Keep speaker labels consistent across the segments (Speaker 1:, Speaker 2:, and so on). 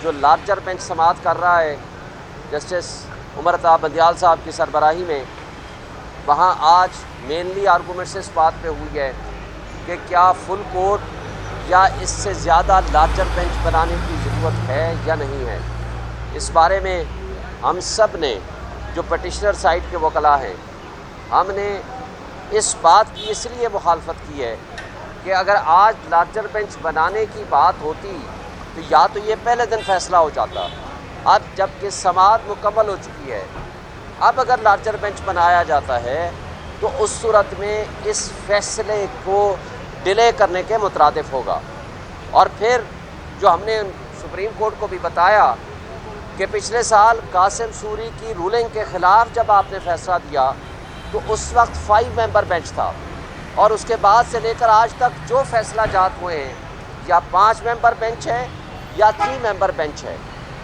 Speaker 1: جو larger bench سماعت کر رہا ہے جسٹس عمر عطا بندیال صاحب کی سربراہی میں، وہاں آج مینلی آرگومنٹس اس بات پہ ہوئی ہے کہ کیا فل کورٹ یا اس سے زیادہ لارجر بینچ بنانے کی ضرورت ہے یا نہیں ہے۔ اس بارے میں ہم سب نے جو پٹیشنر سائٹ کے وکلاء ہیں، ہم نے اس بات کی اس لیے مخالفت کی ہے کہ اگر آج لارجر بینچ بنانے کی بات ہوتی تو یا تو یہ پہلے دن فیصلہ ہو جاتا، اب جب کہ سماعت مکمل ہو چکی ہے، اب اگر لارجر بینچ بنایا جاتا ہے تو اس صورت میں اس فیصلے کو ڈیلے کرنے کے مترادف ہوگا۔ اور پھر جو ہم نے سپریم کورٹ کو بھی بتایا کہ پچھلے سال قاسم سوری کی رولنگ کے خلاف جب آپ نے فیصلہ دیا تو اس وقت 5 ممبر بینچ تھا، اور اس کے بعد سے لے کر آج تک جو فیصلہ جات ہوئے ہیں یا 5 ممبر بینچ ہے یا 3 ممبر بینچ ہے،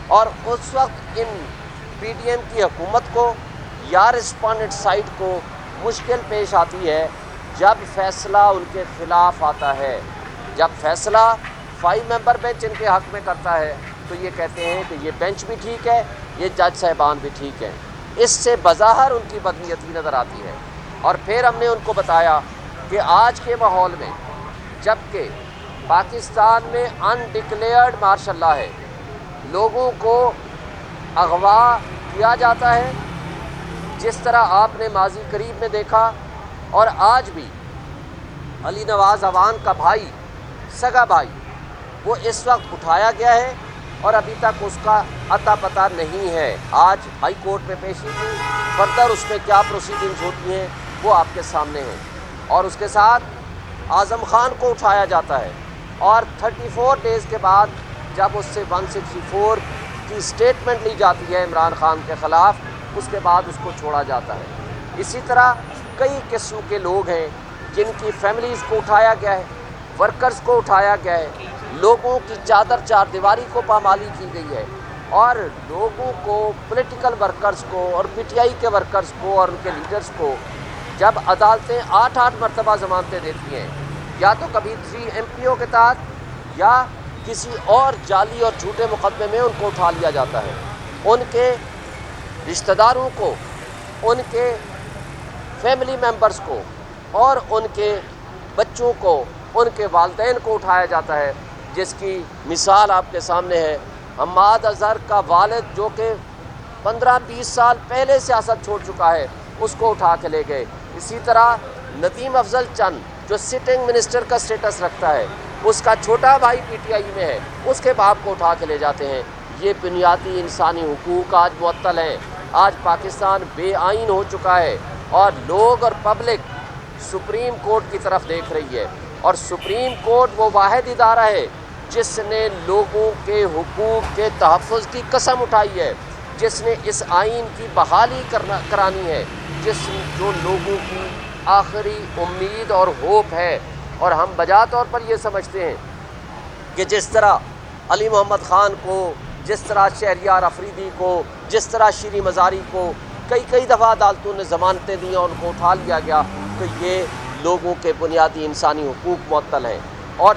Speaker 1: اور اس وقت ان پی ڈی ایم کی حکومت کو یا رسپونڈنٹ سائٹ کو مشکل پیش آتی ہے جب فیصلہ ان کے خلاف آتا ہے۔ جب فیصلہ 5 ممبر بینچ ان کے حق میں کرتا ہے تو یہ کہتے ہیں کہ یہ بینچ بھی ٹھیک ہے، یہ جج صاحبان بھی ٹھیک ہیں۔ اس سے بظاہر ان کی بدنیتی نظر آتی ہے۔ اور پھر ہم نے ان کو بتایا کہ آج کے ماحول میں جب کہ پاکستان میں انڈکلیئرڈ مارشل لا ہے، لوگوں کو اغوا کیا جاتا ہے، جس طرح آپ نے ماضی قریب میں دیکھا، اور آج بھی علی نواز اعوان کا بھائی، سگا بھائی، وہ اس وقت اٹھایا گیا ہے اور ابھی تک اس کا اتا پتہ نہیں ہے۔ آج ہائی کورٹ میں پیشی تھی، فردر اس میں کیا پروسیڈنگز ہوتی ہیں وہ آپ کے سامنے ہیں۔ اور اس کے ساتھ اعظم خان کو اٹھایا جاتا ہے، اور 34 ڈیز کے بعد جب اس سے 164 کی سٹیٹمنٹ لی جاتی ہے عمران خان کے خلاف، اس کے بعد اس کو چھوڑا جاتا ہے۔ اسی طرح کئی قسم کے لوگ ہیں جن کی فیملیز کو اٹھایا گیا ہے، ورکرز کو اٹھایا گیا ہے، لوگوں کی چادر چار دیواری کو پامالی کی گئی ہے، اور لوگوں کو، پولیٹیکل ورکرز کو اور پی ٹی آئی کے ورکرز کو اور ان کے لیڈرز کو جب عدالتیں 8 مرتبہ ضمانتیں دیتی ہیں، یا تو کبھی 3 ایم پی او کے تحت یا کسی اور جعلی اور جھوٹے مقدمے میں ان کو اٹھا لیا جاتا ہے، ان کے رشتہ داروں کو، ان کے فیملی ممبرز کو اور ان کے بچوں کو، ان کے والدین کو اٹھایا جاتا ہے، جس کی مثال آپ کے سامنے ہے۔ حماد اظہر کا والد جو کہ 15-20 سال پہلے سیاست چھوڑ چکا ہے، اس کو اٹھا کے لے گئے۔ اسی طرح ندیم افضل چند جو سٹنگ منسٹر کا سٹیٹس رکھتا ہے، اس کا چھوٹا بھائی پی ٹی آئی میں ہے، اس کے باپ کو اٹھا کے لے جاتے ہیں۔ یہ بنیادی انسانی حقوق آج معطل ہیں۔ آج پاکستان بے آئین ہو چکا ہے، اور لوگ اور پبلک سپریم کورٹ کی طرف دیکھ رہی ہے، اور سپریم کورٹ وہ واحد ادارہ ہے جس نے لوگوں کے حقوق کے تحفظ کی قسم اٹھائی ہے، جس نے اس آئین کی بحالی کرانی ہے، جو لوگوں کی آخری امید اور ہوپ ہے۔ اور ہم بجا طور پر یہ سمجھتے ہیں کہ جس طرح علی محمد خان کو، جس طرح شہریار افریدی کو، جس طرح شیریں مزاری کو کئی دفعہ عدالتوں نے ضمانتیں دیں اور ان کو اٹھا لیا گیا، تو یہ لوگوں کے بنیادی انسانی حقوق معطل ہیں۔ اور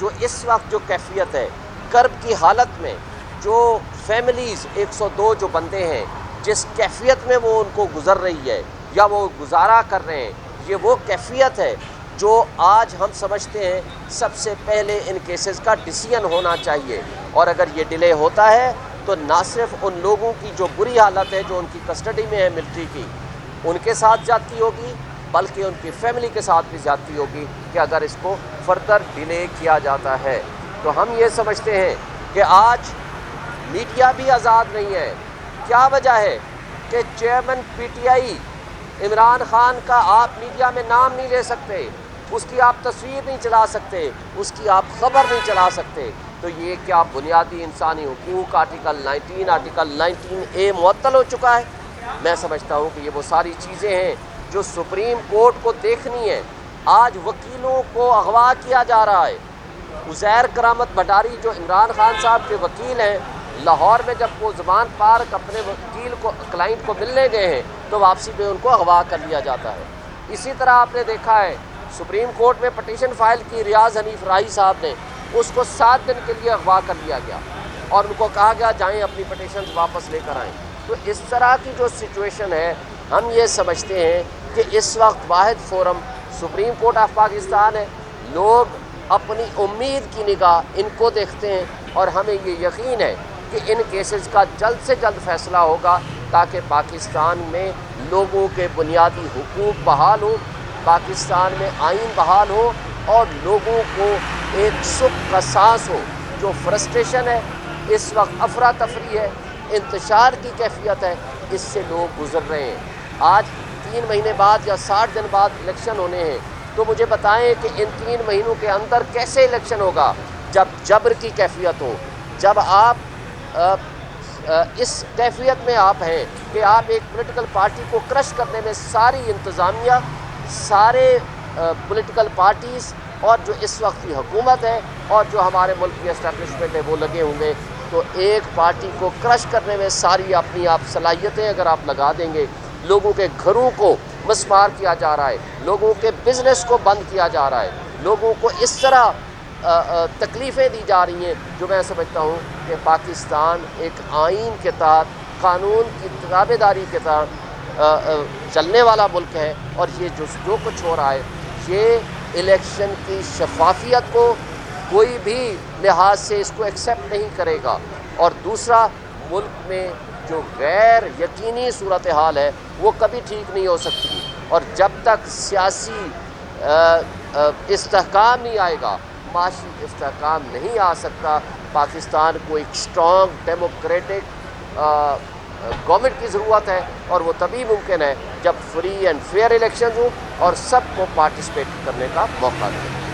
Speaker 1: جو اس وقت جو کیفیت ہے، کرب کی حالت میں جو فیملیز 102 جو بندے ہیں، جس کیفیت میں وہ ان کو گزر رہی ہے یا وہ گزارا کر رہے ہیں، یہ وہ کیفیت ہے جو آج ہم سمجھتے ہیں سب سے پہلے ان کیسز کا ڈیسیژن ہونا چاہیے۔ اور اگر یہ ڈیلے ہوتا ہے تو نہ صرف ان لوگوں کی جو بری حالت ہے جو ان کی کسٹڈی میں ہے ملٹری کی، ان کے ساتھ زیادتی ہوگی، بلکہ ان کی فیملی کے ساتھ بھی زیادتی ہوگی کہ اگر اس کو فردر ڈیلے کیا جاتا ہے۔ تو ہم یہ سمجھتے ہیں کہ آج میڈیا بھی آزاد نہیں ہے۔ کیا وجہ ہے کہ chairman P T I Imran Khan کا آپ میڈیا میں نام نہیں لے سکتے، اس کی آپ تصویر نہیں چلا سکتے، اس کی آپ خبر نہیں چلا سکتے؟ تو یہ کیا بنیادی انسانی حقوق آرٹیکل 19A معطل ہو چکا ہے؟ میں سمجھتا ہوں کہ یہ وہ ساری چیزیں ہیں جو سپریم کورٹ کو دیکھنی ہے۔ آج وکیلوں کو اغوا کیا جا رہا ہے۔ عزیر کرامت بھٹاری جو عمران خان صاحب کے وکیل ہیں، لاہور میں جب وہ زمان پارک اپنے وکیل کو، کلائنٹ کو ملنے گئے ہیں، تو واپسی میں ان کو اغوا کر لیا جاتا ہے۔ اسی طرح آپ نے دیکھا ہے سپریم کورٹ میں پٹیشن فائل کی ریاض حنیف راہی صاحب نے، اس کو 7 دن کے لیے اغوا کر لیا گیا۔ اور ان کو کہا گیا جائیں اپنی پٹیشنز واپس لے کر آئیں. تو اس طرح کی جو سچویشن ہے ہم یہ سمجھتے ہیں کہ اس وقت واحد forum supreme court of Pakistan ہے. لوگ اپنی امید کی نگاہ ان کو دیکھتے ہیں اور ہمیں یہ یقین ہے کہ ان کیسز کا جلد سے جلد فیصلہ ہوگا تاکہ پاکستان میں لوگوں کے بنیادی حقوق بحال ہوں, پاکستان میں آئین بحال ہو اور لوگوں کو ایک سکھ کا سانس ہو. جو فرسٹریشن ہے اس وقت, افراتفری ہے, انتشار کی کیفیت ہے, اس سے لوگ گزر رہے ہیں. آج 3 مہینے بعد یا 60 دن بعد الیکشن ہونے ہیں, تو مجھے بتائیں کہ ان 3 مہینوں کے اندر کیسے الیکشن ہوگا جب جبر کی کیفیت ہو, جب آپ اس کیفیت میں آپ ہیں کہ آپ ایک پولیٹیکل پارٹی کو کرش کرنے میں ساری انتظامیہ, سارے پولیٹیکل پارٹیز اور جو اس وقت کی حکومت ہے اور جو ہمارے ملک کی اسٹیبلشمنٹ ہے وہ لگے ہوں گے. تو ایک پارٹی کو کرش کرنے میں ساری اپنی آپ صلاحیتیں اگر آپ لگا دیں گے, لوگوں کے گھروں کو مسمار کیا جا رہا ہے, لوگوں کے بزنس کو بند کیا جا رہا ہے, لوگوں کو اس طرح تکلیفیں دی جا رہی ہیں, جو میں سمجھتا ہوں کہ پاکستان ایک آئین کے تحت, قانون کی تابع داری کے تحت چلنے والا ملک ہے. اور یہ جو کچھ ہو رہا ہے یہ الیکشن کی شفافیت کو کوئی بھی لحاظ سے اس کو ایکسیپٹ نہیں کرے گا. اور دوسرا, ملک میں جو غیر یقینی صورتحال ہے وہ کبھی ٹھیک نہیں ہو سکتی, اور جب تک سیاسی استحکام نہیں آئے گا, معاشی استحکام نہیں آ سکتا. پاکستان کو ایک اسٹرانگ ڈیموکریٹک گورنمنٹ کی ضرورت ہے, اور وہ تبھی ممکن ہے جب فری اینڈ فیئر الیکشن ہوں اور سب کو پارٹیسپیٹ کرنے کا موقع دیں.